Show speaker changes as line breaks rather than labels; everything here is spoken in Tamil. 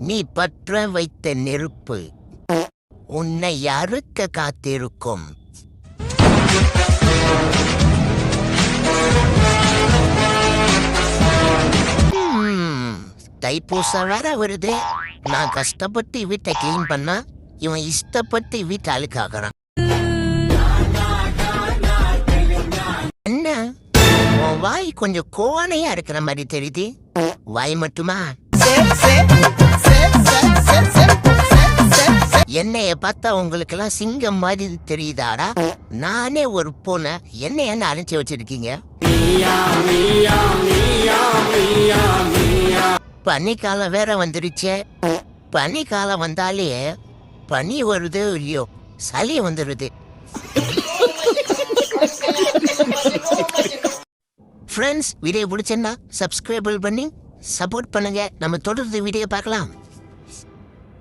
நீ பற்ற வைத்த நெருப்பு உன்னை அறுக்க காத்திருக்கும். தைப்பூசம் வேற வருது. நான் கஷ்டப்பட்டு வீட்டை கிளீன் பண்ணா இவன் இஷ்டப்பட்டு வீட்டை அழுக்காகிறான். என்ன உன் வாய் கொஞ்சம் கோணையா இருக்கிற மாதிரி தெரியுது. வாய் மட்டுமா? என்னைய பார்த்தா உங்களுக்கு எல்லாம் சிங்கம் மாதிரி தெரியுதாடா? நானே ஒரு பூனை, என்ன அனுப்பிச்சு வச்சிருக்கீங்க? பனிக்காலம் வேற வந்துருச்சே. பனிக்காலம் வந்தாலே பனி வருது இல்லையோ, சளி வந்துடுது. ஃப்ரெண்ட்ஸ், வீடியோ பிடிச்சேன்னா சப்ஸ்கிரைப் பண்ணி சப்போர்ட் பண்ணுங்க. நம்ம தொடர்ந்து வீடியோ பார்க்கலாம்.